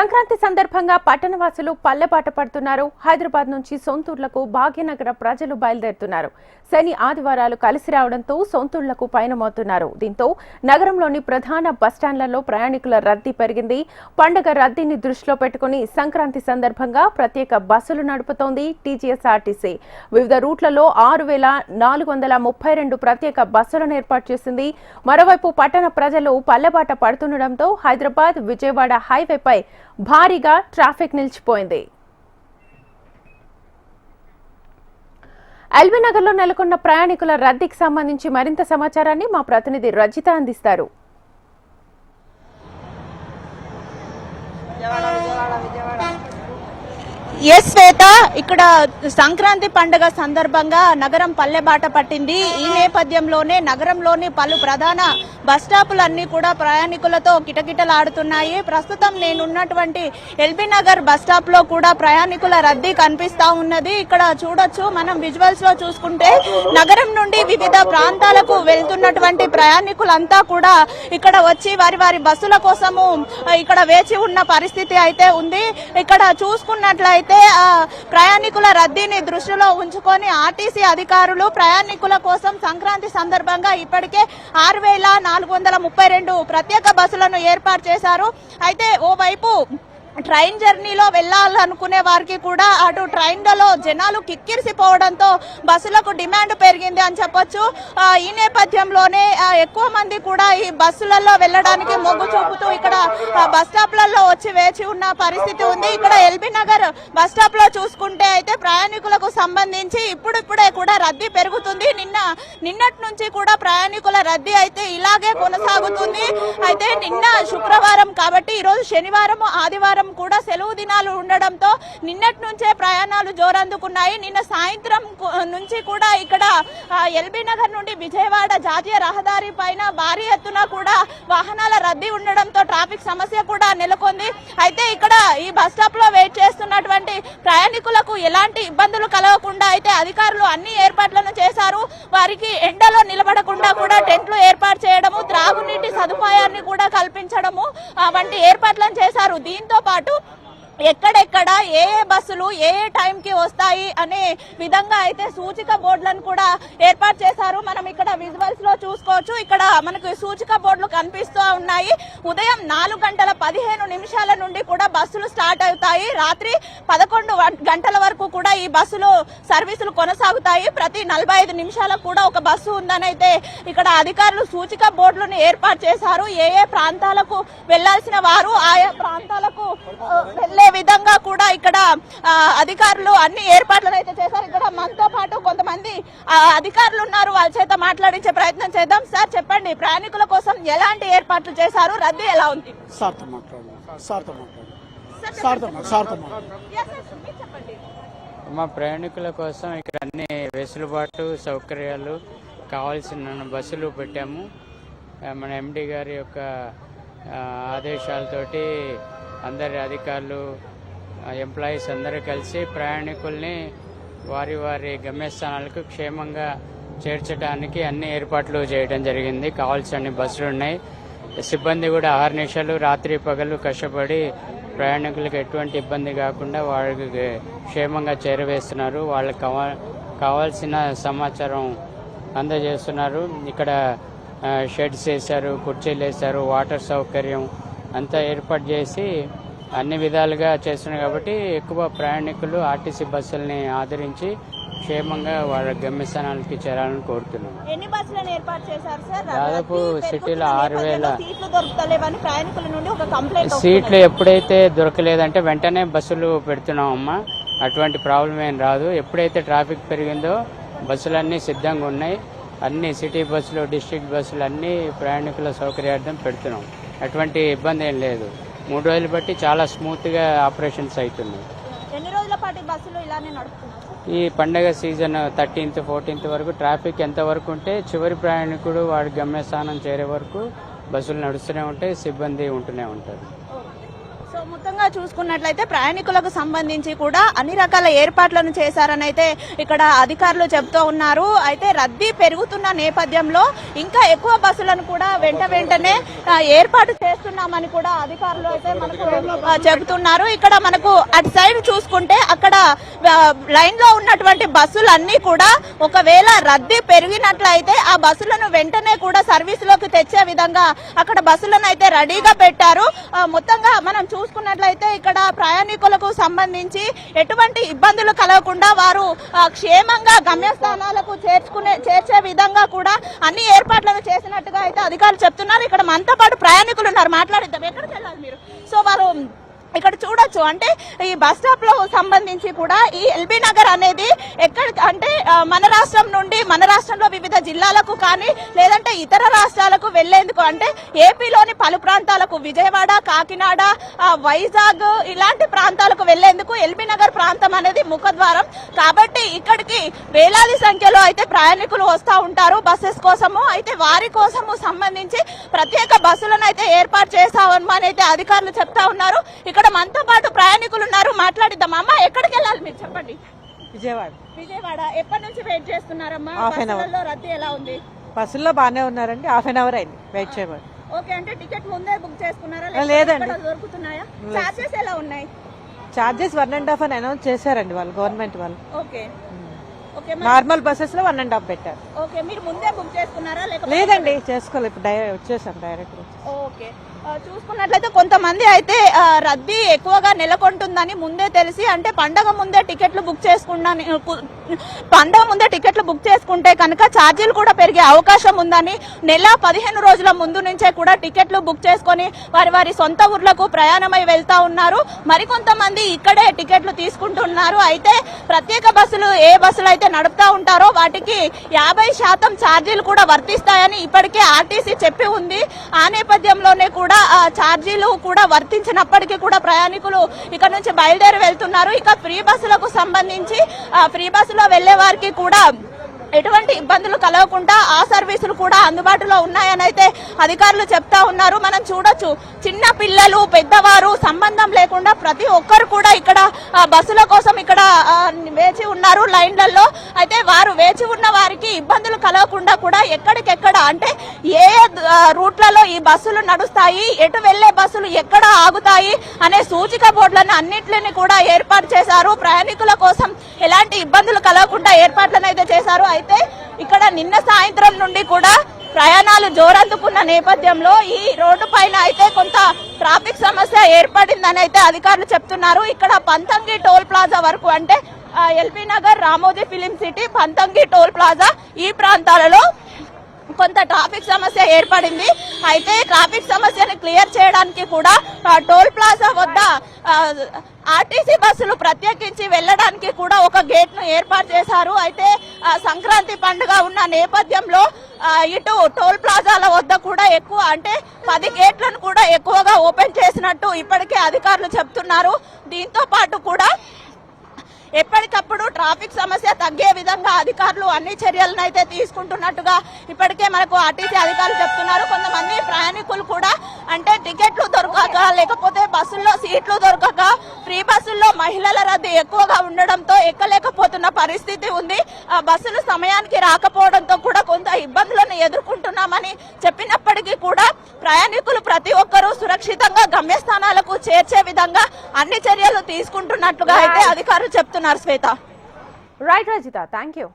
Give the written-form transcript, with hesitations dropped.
సంక్రాంతి సందర్భంగా పట్టణవాసులు పల్లెబాట పడుతున్నారు. హైదరాబాద్ నుంచి సొంతూర్లకు భాగ్యనగర ప్రజలు బయలుదేరుతున్నారు. శని ఆదివారాలు కలిసి రావడంతో సొంతూర్లకు పయనమవుతున్నారు. దీంతో నగరంలోని ప్రధాన బస్టాండ్లలో ప్రయాణికుల రద్దీ పెరిగింది. పండుగ రద్దీని దృష్టిలో పెట్టుకుని సంక్రాంతి సందర్భంగా ప్రత్యేక బస్సులు నడుపుతోంది టీజీఎస్ఆర్టీసీ. వివిధ రూట్లలో 6,432 ప్రత్యేక బస్సులను ఏర్పాటు చేసింది. మరోవైపు పట్టణ ప్రజలు పల్లెబాట పడుతుండటంతో హైదరాబాద్ విజయవాడ హైవేపై భారీగా ట్రాఫిక్ నిలిచిపోయింది. ఎల్బీ నగర్లో నెలకొన్న ప్రయాణికుల రద్దీకి సంబంధించి మరింత సమాచారాన్ని మా ప్రతినిధి రజిత అందిస్తారు. ఎస్ శ్వేత, ఇక్కడ సంక్రాంతి పండుగ సందర్భంగా నగరం పల్లెబాట పట్టింది. ఈ నేపథ్యంలోనే నగరంలోని పలు ప్రధాన బస్టాపులన్నీ కూడా ప్రయాణికులతో కిటకిటలాడుతున్నాయి. ప్రస్తుతం నేనున్నటువంటి ఎల్బీ నగర్ బస్టాప్ లో కూడా ప్రయాణికుల రద్దీ కనిపిస్తా ఉన్నది. ఇక్కడ చూడొచ్చు, మనం విజువల్స్ లో చూసుకుంటే నగరం నుండి వివిధ ప్రాంతాలకు వెళ్తున్నటువంటి ప్రయాణికులంతా కూడా ఇక్కడ వచ్చి వారి వారి బస్సుల కోసము ఇక్కడ వేచి ఉన్న పరిస్థితి అయితే ఉంది. ఇక్కడ చూసుకున్నట్లయితే ప్రయాణికుల రద్దీని దృష్టిలో ఉంచుకొని ఆర్టీసీ అధికారులు ప్రయాణికుల కోసం సంక్రాంతి సందర్భంగా ఇప్పటికే 6,432 ప్రత్యేక బస్సులను ఏర్పాటు చేశారు. అయితే ఓవైపు ట్రైన్ జర్నీలో వెళ్లాలనుకునే వారికి కూడా అటు ట్రైన్లలో జనాలు కిక్కిరిసిపోవడంతో బస్సులకు డిమాండ్ పెరిగింది అని చెప్పొచ్చు. ఈ నేపథ్యంలోనే ఎక్కువ మంది కూడా ఈ బస్సులలో వెళ్లడానికి మొగ్గు చూపుతూ ఇక్కడ బస్ స్టాప్లలో వచ్చి వేచి ఉన్న పరిస్థితి ఉంది. ఇక్కడ ఎల్బీ నగర్ బస్ స్టాప్ లో చూసుకుంటే అయితే ప్రయాణికులకు సంబంధించి ఇప్పుడిప్పుడే కూడా రద్దీ పెరుగుతుంది. నిన్నటి నుంచి కూడా ప్రయాణికుల రద్దీ అయితే ఇలాగే కొనసాగుతుంది. అయితే నిన్న శుక్రవారం కాబట్టి ఈరోజు శనివారం ఆదివారం కూడా సెలవు దినాలు ఉండడంతో నిన్నటి నుంచే ప్రయాణాలు జోరందుకున్నాయి. నిన్న సాయంత్రం నుంచి కూడా ఇక్కడ ఎల్బీ నగర్ నుండి విజయవాడ జాతీయ రహదారి పైన భారీ ఎత్తున కూడా వాహనాల రద్దీ ఉండడంతో ట్రాఫిక్ సమస్య కూడా నెలకొంది. అయితే ఇక్కడ ఈ బస్ స్టాప్ లో వెయిట్ చేస్తున్నటువంటి ప్రయాణికులకు ఎలాంటి ఇబ్బందులు కలగకుండా అయితే అధికారులు అన్ని ఏర్పాట్లను చేశారు. వారికి ఎండలో నిలబడకుండా కూడా టెంట్లు ఏర్పాటు చేయడము, త్రాగునీటి సదుపాయాన్ని కూడా కల్పించడము వంటి ఏర్పాట్లను చేశారు. దీంతో పాటు ఎక్కడెక్కడ ఏ బస్సులు ఏ టైంకి వస్తాయి అనే విధంగా అయితే సూచిక బోర్డులను కూడా ఏర్పాటు చేశారు. మనం ఇక్కడ విజువల్స్ లో చూసుకోవచ్చు. ఇక్కడ మనకు సూచిక బోర్డులు కనిపిస్తూ ఉన్నాయి. ఉదయం 4:15 నుండి కూడా బస్సులు స్టార్ట్ అవుతాయి. రాత్రి 11 గంటల వరకు కూడా ఈ బస్సులు సర్వీసులు కొనసాగుతాయి. ప్రతి 45 నిమిషాలకు కూడా ఒక బస్సు ఉందని అయితే ఇక్కడ అధికారులు సూచిక బోర్డులను ఏర్పాటు చేశారు. ఏ ప్రాంతాలకు వెళ్లాల్సిన వారు ఆయా ప్రాంతాలకు వెళ్లే విధంగా కూడా ఇక్కడ అధికారులు అన్ని ఏర్పాట్లను అయితే చేశారు. ఇక్కడ మనతో పాటు కొంతమంది అధికారులు ఉన్నారు, వాళ్ళ చేత మాట్లాడించే ప్రయత్నం చేద్దాం. సార్ చెప్పండి, ప్రయాణికుల కోసం ఎలాంటి ఏర్పాట్లు చేశారు, రద్దీ ఎలా ఉంది? మా ప్రయాణికుల కోసం ఇక్కడ అన్ని వెసులుబాటు సౌకర్యాలు కావాల్సిన బస్సులు పెట్టాము. మన ఎండి గారి యొక్క ఆదేశాలతోటి అందరి అధికారులు ఎంప్లాయీస్ అందరూ కలిసి ప్రయాణికుల్ని వారి వారి గమ్యస్థానాలకు క్షేమంగా చేర్చడానికి అన్ని ఏర్పాట్లు చేయడం జరిగింది. కావాల్సిన బస్సులు ఉన్నాయి. సిబ్బంది కూడా అహర్నిశలు రాత్రి పగలు కష్టపడి ప్రయాణికులకు ఎటువంటి ఇబ్బంది కాకుండా వాళ్ళకి క్షేమంగా చేరవేస్తున్నారు. వాళ్ళకి కావాల్సిన సమాచారం అందజేస్తున్నారు. ఇక్కడ షెడ్స్ వేశారు, కుర్చీలు వేశారు, వాటర్ సౌకర్యం అంతా ఏర్పాటు చేసి అన్ని విధాలుగా చేస్తున్నారు. కాబట్టి ఎక్కువ ప్రయాణికులు ఆర్టీసీ బస్సుల్ని ఆదరించి క్షేమంగా వాళ్ళ గమ్యస్థానాలకి చేరాలని కోరుతున్నాం. ఎన్ని బస్సులను ఏర్పాటు చేశారు సార్? దాదాపు సిటీలో 6,000 సీట్లు దొరుకుతలేవని ప్రయాణికుల నుండి ఒక కంప్లైంట్. సీట్లు ఎప్పుడైతే దొరకలేదంటే వెంటనే బస్సులు పెడుతున్నాం అమ్మా. అటువంటి ప్రాబ్లం ఏం రాదు. ఎప్పుడైతే ట్రాఫిక్ పెరిగిందో బస్సులన్నీ సిద్ధంగా ఉన్నాయి. అన్ని సిటీ బస్సులు, డిస్ట్రిక్ట్ బస్సులు అన్నీ ప్రయాణికుల సౌకర్యార్థం పెడుతున్నాం. అటువంటి ఇబ్బంది ఏం లేదు. 3 రోజులు బట్టి చాలా స్మూత్గా ఆపరేషన్స్ అవుతున్నాయి. ఎన్ని రోజుల పాటు బస్సులు ఇలానే నడుపుతున్నారు? ఈ పండగ సీజన్ 13th, 14th వరకు ట్రాఫిక్ ఎంతవరకు ఉంటే చివరి ప్రయాణికుడు వాడి గమ్యస్థానం చేరే వరకు బస్సులు నడుస్తూనే ఉంటాయి, సిబ్బంది ఉంటూనే ఉంటారు. సో మొత్తంగా మొత్తంగా చూసుకున్నట్లయితే ప్రయాణికులకు సంబంధించి కూడా అన్ని రకాల ఏర్పాట్లను చేశారని అయితే ఇక్కడ అధికారులు చెబుతూ ఉన్నారు. అయితే రద్దీ పెరుగుతున్న నేపథ్యంలో ఇంకా ఎక్కువ బస్సులను కూడా వెంటనే ఏర్పాటు చేస్తున్నామని కూడా అధికారులు అయితే మనకు చెబుతున్నారు. ఇక్కడ మనకు అటు సైడ్ చూసుకుంటే అక్కడ లైన్ లో ఉన్నటువంటి బస్సులన్నీ కూడా ఒకవేళ రద్దీ పెరిగినట్లయితే ఆ బస్సులను వెంటనే కూడా సర్వీస్ లోకి తెచ్చే విధంగా అక్కడ బస్సులను అయితే రెడీగా పెట్టారు. మొత్తంగా మనం చూసుకున్నట్లయితే ఇక్కడ ప్రయాణికులకు సంబంధించి ఎటువంటి ఇబ్బందులు కలగకుండా వారు క్షేమంగా గమ్యస్థానాలకు చేర్చే విధంగా కూడా అన్ని ఏర్పాట్లను చేసినట్టుగా అయితే అధికారులు చెప్తున్నారు. ఇక్కడ మనతో పాటు ప్రయాణికులు ఉన్నారు, మాట్లాడిద్దాం. ఎక్కడికి వెళ్ళాలి మీరు? సో వారు ఇక్కడ చూడొచ్చు, అంటే ఈ బస్ స్టాప్ లో సంబంధించి కూడా ఈ ఎల్బీ నగర్ అనేది ఎక్కడ అంటే మన రాష్ట్రం నుండి మన రాష్ట్రంలో వివిధ జిల్లాలకు కానీ లేదంటే ఇతర రాష్ట్రాలకు వెళ్లేందుకు అంటే ఏపీలోని పలు ప్రాంతాలకు విజయవాడ, కాకినాడ, వైజాగ్ ఇలాంటి ప్రాంతాలకు వెళ్లేందుకు ఎల్బీ నగర్ ప్రాంతం అనేది ముఖద్వారం. కాబట్టి ఇక్కడికి వేలాది సంఖ్యలో అయితే ప్రయాణికులు వస్తూ ఉంటారు బస్సెస్ కోసము. అయితే వారి కోసము సంబంధించి ప్రత్యేక బస్సులను అయితే ఏర్పాటు చేశామని అయితే అధికారులు చెప్తా ఉన్నారు. ఇక్కడ మనతో పాటు ప్రయాణికులు ఉన్నారు, మాట్లాడిద్దాం. అమ్మా ఎక్కడికి వెళ్ళాలి మీరు చెప్పండి? విజయవాడ. ఎప్పటి నుంచి వెయిట్ చేస్తున్నారమ్మా? బస్సులలో రద్దీ ఎలా ఉంది? బస్సుల్లో బాగానే ఉన్నారండి, హాఫ్ అన్ అవర్ అయింది వెయిట్ చేయమని. ఓకే, అంటే టికెట్ ముందే బుక్ చేసుకున్నారా? లేదండి. దొరుకుతున్నాయా? చార్జెస్ ఎలా ఉన్నాయి? చార్జెస్ 1.5 అని అనౌన్స్ చేశారండి వాళ్ళు, గవర్నమెంట్ వాళ్ళు. ఓకే, నార్మల్ బస్సెస్ లో 1.5 పెట్టారు. ఓకే, మీరు ముందే బుక్ చేసుకున్నారా? లేదండి, చేసుకోలేదు, ఇప్పుడు వచ్చేసాం డైరెక్ట్. ఓకే, చూసుకున్నట్లయితే కొంతమంది అయితే రద్దీ ఎక్కువగా నెలకొంటుందని ముందే తెలిసి అంటే పండగ ముందే టికెట్లు బుక్ చేసుకుంటే కనుక ఛార్జీలు కూడా పెరిగే అవకాశం ఉందని నెల 15 రోజుల ముందు నుంచే కూడా టికెట్లు బుక్ చేసుకుని వారి సొంత ఊర్లకు ప్రయాణమై వెళ్తా ఉన్నారు. మరికొంతమంది ఇక్కడే టికెట్లు తీసుకుంటున్నారు. అయితే ప్రత్యేక బస్సులు ఏ బస్సులు అయితే నడుపుతా ఉంటారో వాటికి 50% ఛార్జీలు కూడా వర్తిస్తాయని ఇప్పటికే ఆర్టీసీ చెప్పి ఉంది. ఆ నేపథ్యంలోనే కూడా ఛార్జీలు కూడా వర్తించినప్పటికీ కూడా ప్రయాణికులు ఇక్కడ నుంచి బయలుదేరి వెళ్తున్నారు. ఇక ఫ్రీ బస్సులకు సంబంధించి ఫ్రీ బస్సులో వెళ్లే వారికి కూడా ఎటువంటి ఇబ్బందులు కలగకుండా ఆ సర్వీసులు కూడా అందుబాటులో ఉన్నాయని అయితే అధికారులు చెప్తా ఉన్నారు. మనం చూడొచ్చు, చిన్న పిల్లలు పెద్దవారు సంబంధం లేకుండా ప్రతి ఒక్కరు కూడా ఇక్కడ బస్సుల కోసం ఇక్కడ వేచి ఉన్నారు లైన్లలో. అయితే వారు వేచి ఉన్న వారికి ఇబ్బందులు కలగకుండా కూడా ఎక్కడికెక్కడ అంటే ఏ రూట్లలో ఈ బస్సులు నడుస్తాయి, ఎటు వెళ్లే బస్సులు ఎక్కడ ఆగుతాయి అనే సూచిక బోర్డులను అన్నింటినీ కూడా ఏర్పాటు చేశారు. ప్రయాణికుల కోసం ఎలాంటి ఇబ్బందులు కలగకుండా ఏర్పాట్లను అయితే చేశారు. అయితే ఇక్కడ నిన్న సాయంత్రం నుండి కూడా ప్రయాణాలు జోరందుకున్న నేపథ్యంలో ఈ రోడ్డు పైన అయితే కొంత ట్రాఫిక్ సమస్య ఏర్పడిందని అయితే అధికారులు చెప్తున్నారు. ఇక్కడ పంతంగి టోల్ ప్లాజా వరకు అంటే LB Nagar, Ramoji film city, Pantangi toll plaza ఈ ప్రాంతాలలో కొంత ట్రాఫిక్ సమస్య ఏర్పడింది. అయితే ట్రాఫిక్ సమస్యను క్లియర్ చేయడానికి కూడా టోల్ ప్లాజా వద్ద ఆర్టీసీ బస్సులు ప్రత్యేకించి వెళ్లడానికి కూడా ఒక గేట్ ను ఏర్పాటు చేశారు. అయితే సంక్రాంతి పండుగ ఉన్న నేపథ్యంలో ఇటు టోల్ ప్లాజాల వద్ద కూడా ఎక్కువ అంటే 10 గేట్లను కూడా ఎక్కువగా ఓపెన్ చేసినట్టు ఇప్పటికే అధికారులు చెప్తున్నారు. దీంతో పాటు కూడా ఎప్పటికప్పుడు ట్రాఫిక్ సమస్య తగ్గే విధంగా అధికారులు అన్ని చర్యలను అయితే తీసుకుంటున్నట్టుగా ఇప్పటికే మనకు ఆర్టీసీ అధికారులు చెప్తున్నారు. కొంతమంది ప్రయాణికులు కూడా అంటే టికెట్లు దొరకక లేకపోతే బస్సుల్లో సీట్లు దొరకక ఫ్రీ బస్సుల్లో మహిళల రద్దీ ఎక్కువగా ఉండడంతో ఎక్కలేకపోతున్న పరిస్థితి ఉంది. బస్సులు సమయానికి రాకపోవడంతో కూడా కొంత ఇబ్బందులను ఎదుర్కొంటున్నామని చెప్పినప్పటికీ కూడా ప్రయాణికులు ప్రతి ఒక్కరూ సురక్షితంగా గమ్యస్థానాలకు చేర్చే విధంగా అన్ని చర్యలు తీసుకుంటున్నట్లుగా అయితే అధికారులు చెప్తున్నారు. Shweta. Right Rajitha, thank you.